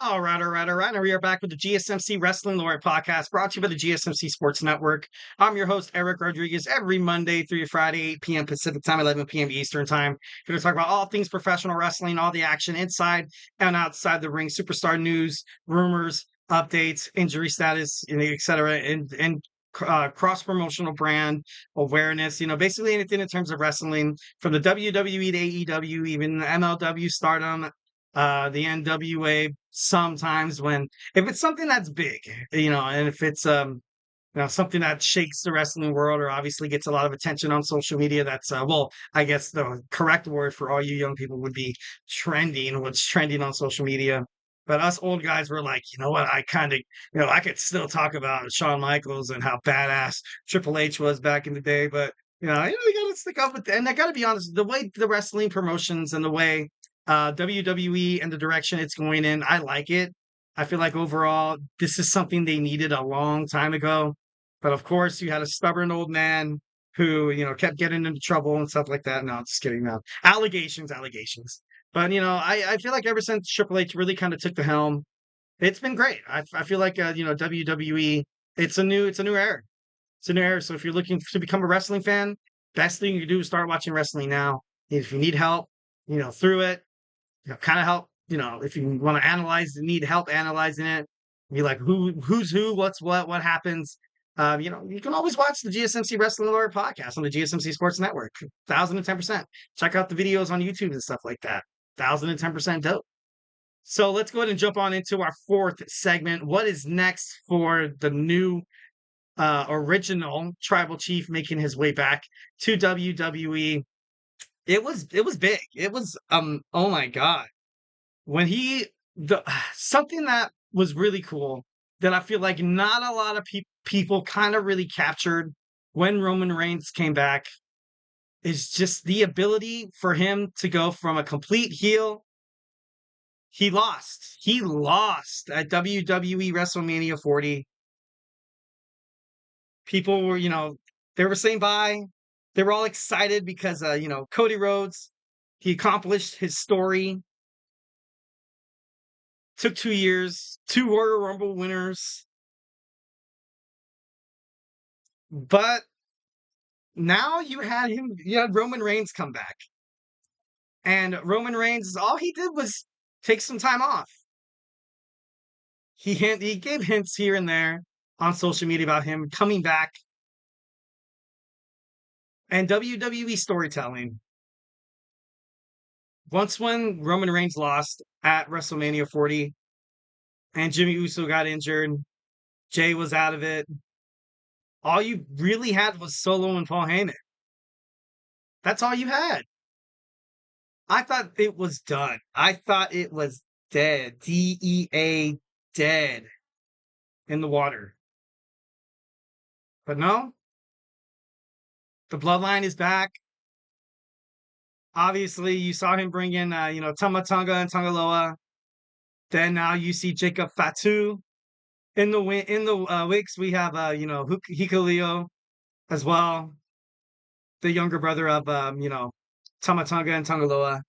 All right. And we are back with the GSMC Wrestling Laureate Podcast, brought to you by the GSMC Sports Network. I'm your host, Eric Rodriguez, every Monday through Friday, 8 p.m. Pacific Time, 11 p.m. Eastern Time. We're going to talk about all things professional wrestling, all the action inside and outside the ring, superstar news, rumors, updates, injury status, etc., and cross-promotional brand awareness, basically anything in terms of wrestling, from the WWE to AEW, even the MLW Stardom, the NWA, sometimes if it's something that's big, and if it's something that shakes the wrestling world or obviously gets a lot of attention on social media, that's I guess the correct word for all you young people would be trending, what's trending on social media. But us old guys were like, you know what, I kind of, I could still talk about Shawn Michaels and how badass Triple H was back in the day, but you gotta stick up with and I gotta be honest, the way the wrestling promotions and the way WWE and the direction it's going in, I like it. I feel like overall, this is something they needed a long time ago. But of course, you had a stubborn old man who, kept getting into trouble and stuff like that. No, I'm just kidding. No, allegations. But, I feel like ever since Triple H really kind of took the helm, it's been great. I feel like, WWE, it's a new era. It's a new era. So if you're looking to become a wrestling fan, best thing you can do is start watching wrestling now. If you need help, through it, kind of help, if you want to need help analyzing it, be like, who's who, what's what happens. You can always watch the GSMC Wrestling Laureate Podcast on the GSMC Sports Network. 1,010%. Check out the videos on YouTube and stuff like that. 1,010% dope. So let's go ahead and jump on into our fourth segment. What is next for the new original Tribal Chief making his way back to WWE? It was big. It was oh my god. When something that was really cool that I feel like not a lot of people kind of really captured when Roman Reigns came back is just the ability for him to go from a complete heel. He lost at WWE WrestleMania 40. People were, they were saying bye. They were all excited because, Cody Rhodes, he accomplished his story. Took 2 years, 2 Royal Rumble winners. But now you had Roman Reigns come back. And Roman Reigns, all he did was take some time off. He gave hints here and there on social media about him coming back. And WWE storytelling. Once when Roman Reigns lost at WrestleMania 40 and Jimmy Uso got injured, Jay was out of it, all you really had was Solo and Paul Heyman. That's all you had. I thought it was done. I thought it was dead. DEA, dead in the water. But no, the Bloodline is back. Obviously, you saw him bring in, Tama Tonga and Tangaloa. Then now you see Jacob Fatu in the Wicks. We have, Hikuleo as well, the younger brother of, Tama Tonga and Tangaloa.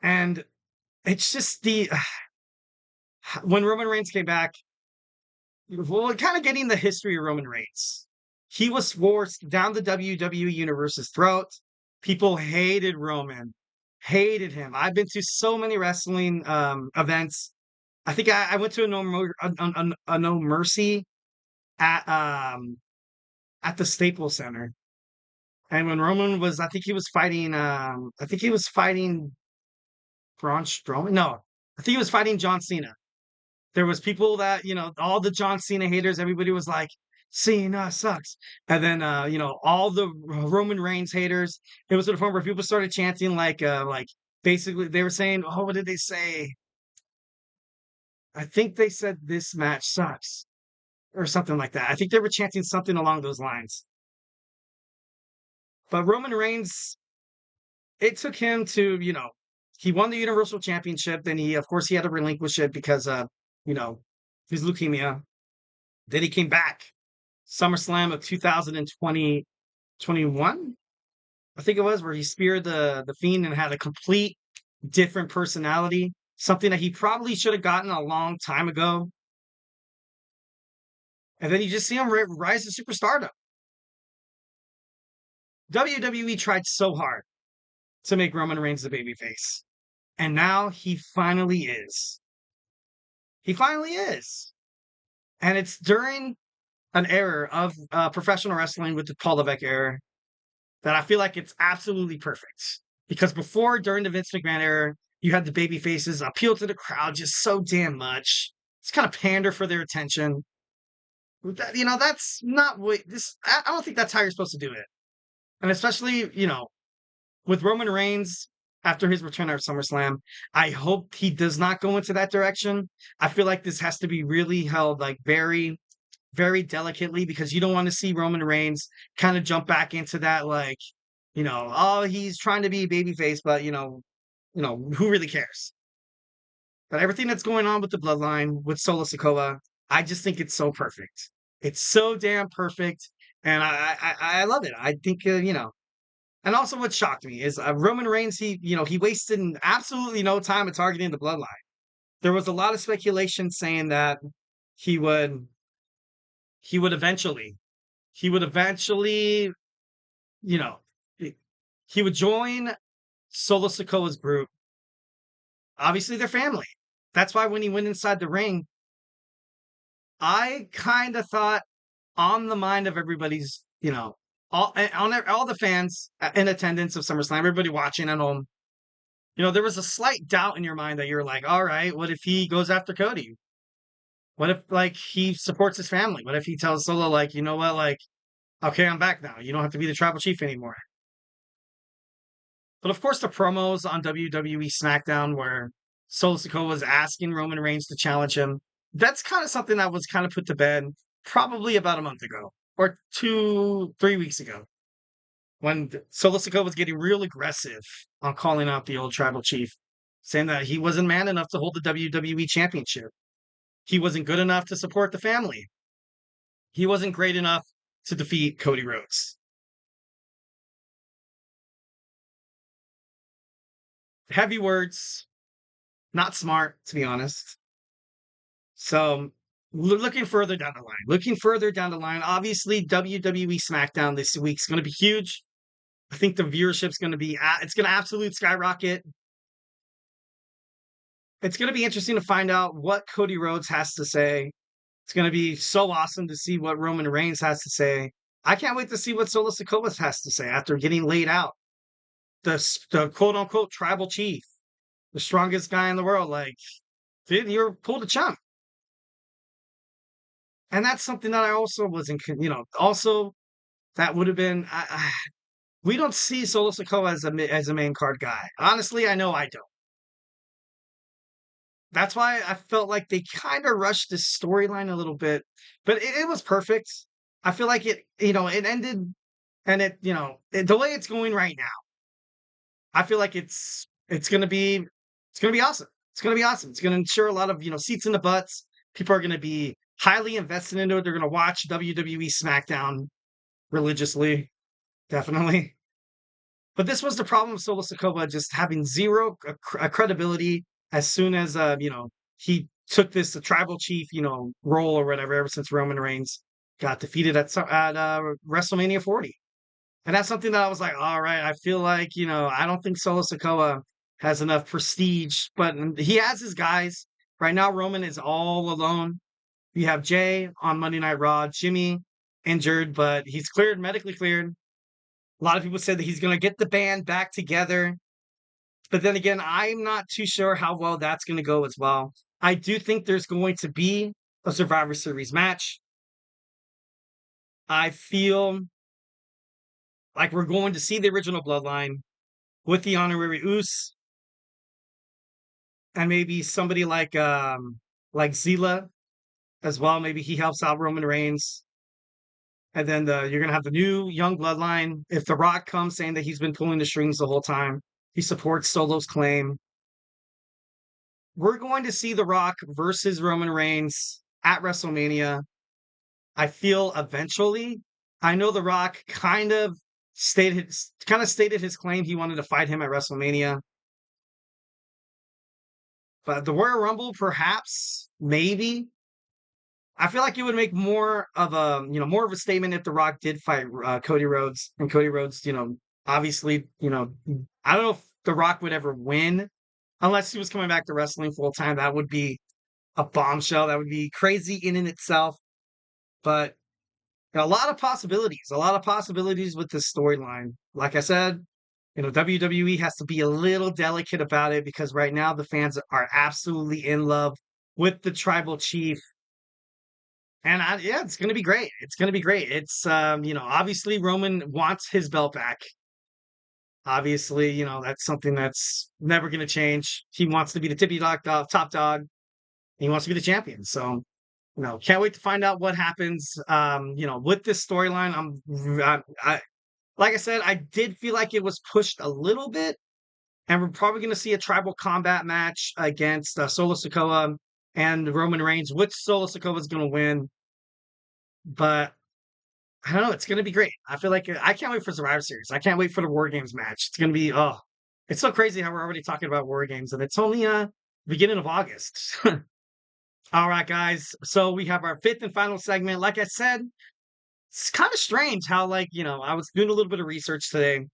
And it's just when Roman Reigns came back, kind of getting the history of Roman Reigns. He was forced down the WWE Universe's throat. People hated Roman, hated him. I've been to so many wrestling events. I think I went to a No Mercy at the Staples Center. And when Roman was, I think he was fighting Braun Strowman. No, I think he was fighting John Cena. There was people that, all the John Cena haters, everybody was like, Cena sucks. And then, all the Roman Reigns haters, it was to the point where people started chanting like basically they were saying, oh, what did they say? I think they said this match sucks or something like that. I think they were chanting something along those lines. But Roman Reigns, it took him to, he won the Universal Championship. Then of course, he had to relinquish it because, his leukemia. Then he came back. SummerSlam of 2021, I think it was, where he speared the Fiend and had a complete different personality. something that he probably should have gotten a long time ago. And then you just see him rise to superstardom. WWE tried so hard to make Roman Reigns the babyface. And now he finally is. He finally is. And it's during an era of professional wrestling with the Paul Levesque era that I feel like it's absolutely perfect. Because before, during the Vince McMahon era, you had the baby faces appeal to the crowd just so damn much. It's kind of pander for their attention. That's not what this. I don't think that's how you're supposed to do it. And especially, with Roman Reigns after his return at SummerSlam, I hope he does not go into that direction. I feel like this has to be really held like very, very delicately because you don't want to see Roman Reigns kind of jump back into that oh, he's trying to be a babyface, but who really cares? But everything that's going on with the Bloodline with Solo Sikoa, I just think it's so perfect. It's so damn perfect, and I love it. I think and also what shocked me is Roman Reigns. He wasted absolutely no time at targeting the Bloodline. There was a lot of speculation saying that he would he would eventually he would eventually you know he would join Solo Sikoa's group. Obviously, they're family. That's why when he went inside the ring, I kind of thought on the mind of everybody's, all the fans in attendance of SummerSlam, everybody watching at home, there was a slight doubt in your mind that you're like, all right, what if he goes after Cody? What if he supports his family? What if he tells Solo you know what, okay, I'm back now. You don't have to be the tribal chief anymore. But of course, the promos on WWE SmackDown where Solo Sikoa was asking Roman Reigns to challenge him, that's kind of something that was kind of put to bed probably about a month ago or 3 weeks ago when Solo Sikoa was getting real aggressive on calling out the old tribal chief, saying that he wasn't man enough to hold the WWE Championship. He wasn't good enough to support the family. He wasn't great enough to defeat Cody Rhodes. Heavy words, not smart, to be honest. So, looking further down the line, obviously WWE SmackDown this week's going to be huge. I think the viewership's going to be, it's going to absolute skyrocket. It's going to be interesting to find out what Cody Rhodes has to say. It's going to be so awesome to see what Roman Reigns has to say. I can't wait to see what Solo Sikoa has to say after getting laid out. The quote unquote tribal chief, the strongest guy in the world. Dude, you're pulled a chump. And that's something that I also wasn't, also that would have been, we don't see Solo Sikoa as a main card guy. Honestly, I know I don't. That's why I felt like they kind of rushed this storyline a little bit, but it was perfect. I feel like it ended and the way it's going right now, I feel like it's going to be, awesome. It's going to be awesome. It's going to ensure a lot of, seats in the butts. People are going to be highly invested into it. They're going to watch WWE SmackDown religiously, definitely. But this was the problem with Solo Sikoa just having zero credibility as soon as he took the tribal chief role or whatever. Ever since Roman Reigns got defeated at WrestleMania 40, and that's something that I was like, all right, I feel like I don't think Solo Sikoa has enough prestige, but he has his guys right now. Roman is all alone. You have Jay on Monday Night Raw, Jimmy injured, but he's medically cleared. A lot of people said that he's going to get the band back together. But then again, I'm not too sure how well that's going to go as well. I do think there's going to be a Survivor Series match. I feel like we're going to see the original Bloodline with the honorary Uce and maybe somebody like Zila as well. Maybe he helps out Roman Reigns. And then you're going to have the new young Bloodline. If The Rock comes saying that he's been pulling the strings the whole time, he supports Solo's claim. We're going to see The Rock versus Roman Reigns at WrestleMania. I feel eventually. I know The Rock kind of stated his claim he wanted to fight him at WrestleMania. But the Royal Rumble, perhaps, maybe. I feel like it would make more of a statement if The Rock did fight Cody Rhodes, and Cody Rhodes, obviously, I don't know if The Rock would ever win unless he was coming back to wrestling full time. That would be a bombshell. That would be crazy in and itself. But a lot of possibilities with this storyline. Like I said, WWE has to be a little delicate about it because right now the fans are absolutely in love with the tribal chief. And yeah, it's going to be great. It's going to be great. It's, obviously Roman wants his belt back. Obviously, that's something that's never going to change. He wants to be the top dog. He wants to be the champion. So, can't wait to find out what happens. With this storyline, like I said, I did feel like it was pushed a little bit, and we're probably going to see a tribal combat match against Solo Sikoa and Roman Reigns, which Solo Sikoa is going to win. But I don't know. It's going to be great. I feel like I can't wait for Survivor Series. I can't wait for the War Games match. It's going to be, it's so crazy how we're already talking about War Games, and it's only beginning of August. All right, guys. So we have our fifth and final segment. Like I said, it's kind of strange how, I was doing a little bit of research today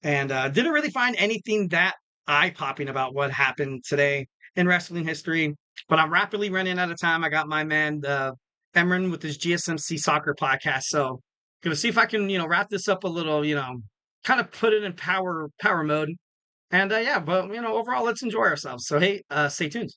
and didn't really find anything that eye-popping about what happened today in wrestling history. But I'm rapidly running out of time. I got my man, Emran, with his GSMC Soccer podcast. So gonna see if I can, wrap this up a little, kind of put it in power mode. And yeah, but overall, let's enjoy ourselves. So hey, stay tuned.